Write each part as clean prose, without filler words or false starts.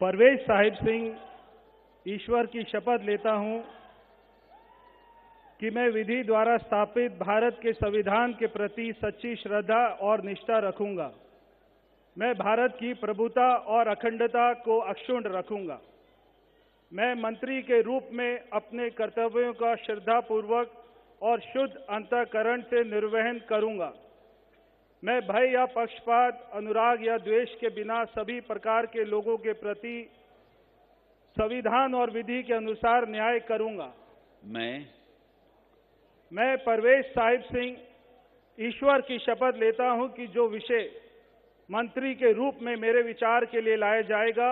परवेज साहिब सिंह ईश्वर की शपथ लेता हूं कि मैं विधि द्वारा स्थापित भारत के संविधान के प्रति सच्ची श्रद्धा और निष्ठा रखूंगा। मैं भारत की प्रभुता और अखंडता को अक्षुण्ण रखूंगा। मैं मंत्री के रूप में अपने कर्तव्यों का श्रद्धापूर्वक और शुद्ध अंतःकरण से निर्वहन करूंगा। मैं भय या पक्षपात, अनुराग या द्वेष के बिना सभी प्रकार के लोगों के प्रति संविधान और विधि के अनुसार न्याय करूंगा। मैं परवेज साहिब सिंह ईश्वर की शपथ लेता हूं कि जो विषय मंत्री के रूप में मेरे विचार के लिए लाया जाएगा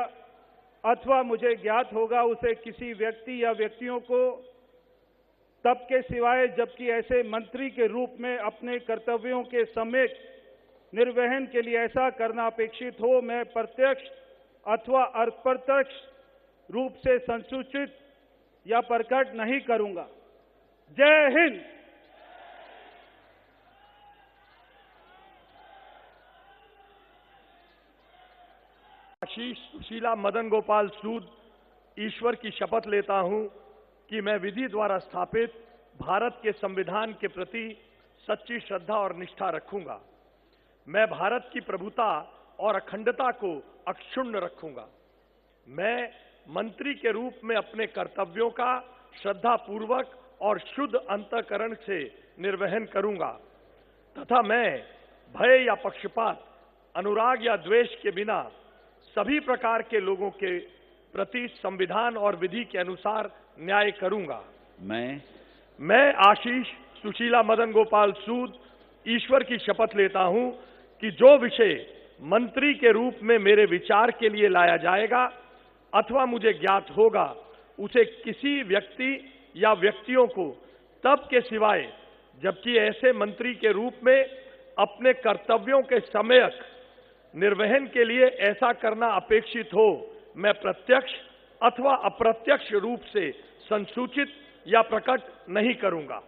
अथवा मुझे ज्ञात होगा, उसे किसी व्यक्ति या व्यक्तियों को तब के सिवाय जबकि ऐसे मंत्री के रूप में अपने कर्तव्यों के सम्यक निर्वहन के लिए ऐसा करना अपेक्षित हो, मैं प्रत्यक्ष अथवा अप्रत्यक्ष रूप से संसूचित या प्रकट नहीं करूंगा। जय हिंद। आशीष सुशीला मदन गोपाल सूद ईश्वर की शपथ लेता हूं कि मैं विधि द्वारा स्थापित भारत के संविधान के प्रति सच्ची श्रद्धा और निष्ठा रखूंगा। मैं भारत की प्रभुता और अखंडता को अक्षुण्ण रखूंगा। मैं मंत्री के रूप में अपने कर्तव्यों का श्रद्धापूर्वक और शुद्ध अंतःकरण से निर्वहन करूंगा तथा मैं भय या पक्षपात, अनुराग या द्वेष के बिना सभी प्रकार के लोगों के प्रति संविधान और विधि के अनुसार न्याय करूंगा। मैं आशीष सुशीला मदन गोपाल सूद ईश्वर की शपथ लेता हूं कि जो विषय मंत्री के रूप में मेरे विचार के लिए लाया जाएगा अथवा मुझे ज्ञात होगा, उसे किसी व्यक्ति या व्यक्तियों को तब के सिवाय जबकि ऐसे मंत्री के रूप में अपने कर्तव्यों के सम्यक निर्वहन के लिए ऐसा करना अपेक्षित हो, मैं प्रत्यक्ष अथवा अप्रत्यक्ष रूप से संसूचित या प्रकट नहीं करूंगा।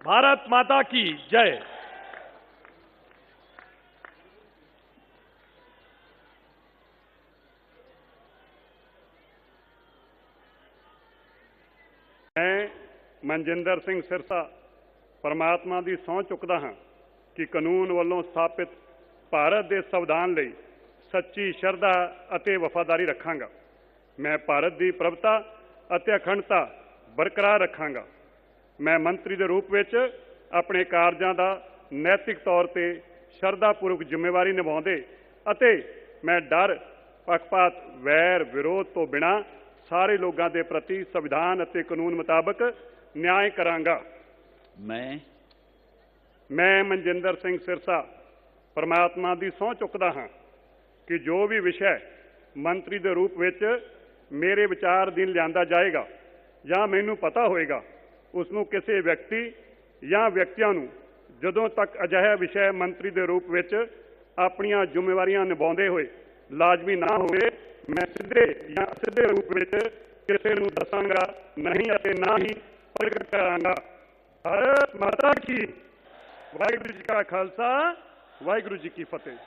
भारत माता की जय। मैं मनजिंदर सिंह सिरसा परमात्मा की सਹੁੰ चुकदा हां कि कानून वालों स्थापित भारत के संविधान ਲਈ सच्ची श्रद्धा ਅਤੇ वफादारी रखांगा। मैं भारत की प्रभुता ਅਤੇ अखंडता बरकरार रखांगा। मैं मंत्री के रूप में अपने कारजां का नैतिक तौर पर श्रद्धापूर्वक जिम्मेवारी निभाउंदे ਅਤੇ मैं डर, पक्षपात, वैर, विरोध तो बिना सारे लोगों के प्रति संविधान ਅਤੇ कानून मुताबक न्याय करांगा। मैं मनजिंदर सिंह सिरसा परमात्मा की सਹੁੰ चुकदा हां कि जो भी विषय मंत्री के रूप में मेरे विचार अधीन लिया जाएगा या मैनू पता होएगा, उसनों किसी व्यक्ति या व्यक्तियों नूं जदों तक अजिहा विषय मंत्री के रूप में अपनियां जिम्मेवारियां निभाउंदे होए लाजमी ना होवे, मैं सीधे या असिधे रूप में किसी नूं दसांगा नहीं अते ना ही प्रगट करांगा। भारत माता की। वाहिगुरू जी का खालसा, वाहिगुरू जी की फतेह।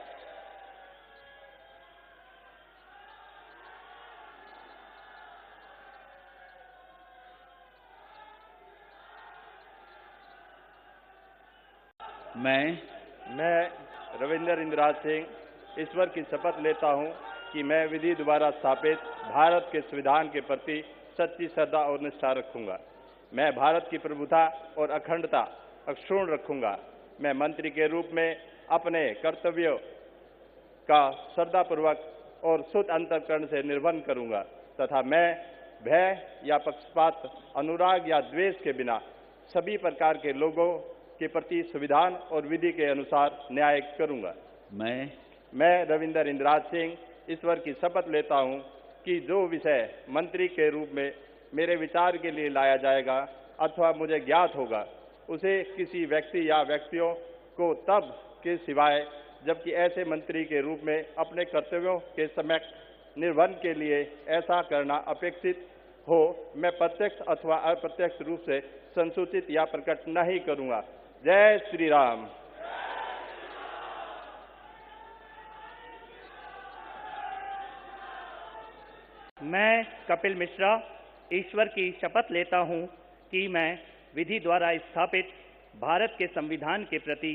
मैं रविंदर इंद्राज सिंह ईश्वर की शपथ लेता हूं कि मैं विधि द्वारा स्थापित भारत के संविधान के प्रति सच्ची श्रद्धा और निष्ठा रखूंगा। मैं भारत की प्रभुता और अखंडता अक्षुण्ण रखूंगा। मैं मंत्री के रूप में अपने कर्तव्यों का श्रद्धापूर्वक और शुद्ध अंतःकरण से निर्वहन करूंगा तथा मैं भय या पक्षपात, अनुराग या द्वेष के बिना सभी प्रकार के लोगों के प्रति संविधान और विधि के अनुसार न्याय करूंगा। मैं रविंदर इंद्राज सिंह ईश्वर की शपथ लेता हूं कि जो विषय मंत्री के रूप में मेरे विचार के लिए लाया जाएगा अथवा मुझे ज्ञात होगा, उसे किसी व्यक्ति या व्यक्तियों को तब के सिवाय जबकि ऐसे मंत्री के रूप में अपने कर्तव्यों के सम्यक निर्वहन के लिए ऐसा करना अपेक्षित हो, मैं प्रत्यक्ष अथवा अप्रत्यक्ष रूप से संसूचित या प्रकट नहीं करूंगा। जय श्री राम। मैं कपिल मिश्रा ईश्वर की शपथ लेता हूं कि मैं विधि द्वारा स्थापित भारत के संविधान के प्रति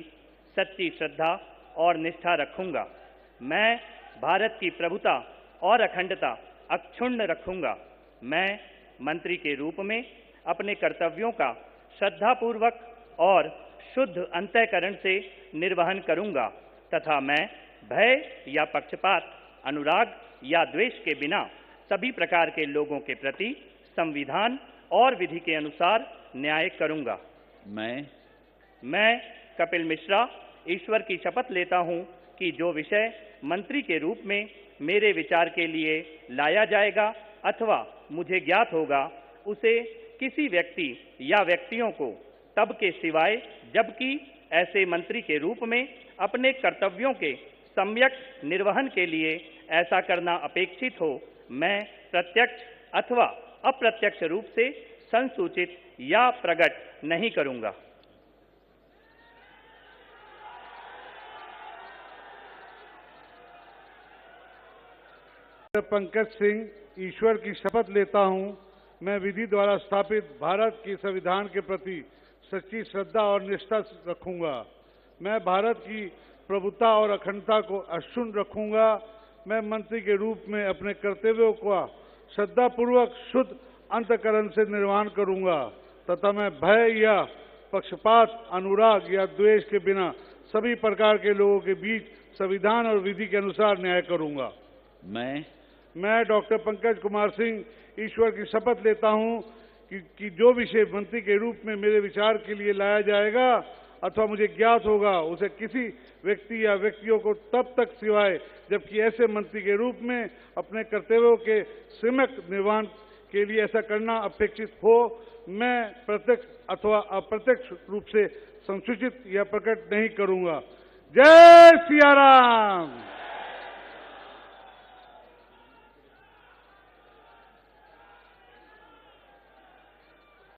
सच्ची श्रद्धा और निष्ठा रखूंगा। मैं भारत की प्रभुता और अखंडता अक्षुण्ण रखूंगा। मैं मंत्री के रूप में अपने कर्तव्यों का श्रद्धापूर्वक और शुद्ध अंतःकरण से निर्वहन करूंगा तथा मैं भय या पक्षपात, अनुराग या द्वेष के बिना सभी प्रकार के लोगों के प्रति संविधान और विधि के अनुसार न्याय करूंगा। मैं कपिल मिश्रा ईश्वर की शपथ लेता हूं कि जो विषय मंत्री के रूप में मेरे विचार के लिए लाया जाएगा अथवा मुझे ज्ञात होगा, उसे किसी व्यक्ति या व्यक्तियों को तब के सिवाय जबकि ऐसे मंत्री के रूप में अपने कर्तव्यों के सम्यक निर्वहन के लिए ऐसा करना अपेक्षित हो, मैं प्रत्यक्ष अथवा अप्रत्यक्ष रूप से संसूचित या प्रकट नहीं करूंगा। पंकज सिंह ईश्वर की शपथ लेता हूं, मैं विधि द्वारा स्थापित भारत के संविधान के प्रति सच्ची श्रद्धा और निष्ठा रखूंगा। मैं भारत की प्रभुता और अखंडता को अक्षुण्ण रखूंगा। मैं मंत्री के रूप में अपने कर्तव्यों का श्रद्धापूर्वक शुद्ध अंतःकरण से निर्वहन करूंगा तथा मैं भय या पक्षपात, अनुराग या द्वेष के बिना सभी प्रकार के लोगों के बीच संविधान और विधि के अनुसार न्याय करूंगा। मैं डॉक्टर पंकज कुमार सिंह ईश्वर की शपथ लेता हूं कि जो विषय मंत्री के रूप में मेरे विचार के लिए लाया जाएगा अथवा मुझे ज्ञात होगा, उसे किसी व्यक्ति या व्यक्तियों को तब तक सिवाय जबकि ऐसे मंत्री के रूप में अपने कर्तव्यों के सम्यक निर्वहन के लिए ऐसा करना अपेक्षित हो, मैं प्रत्यक्ष अथवा अप्रत्यक्ष रूप से संसूचित या प्रकट नहीं करूंगा। जय सिया राम।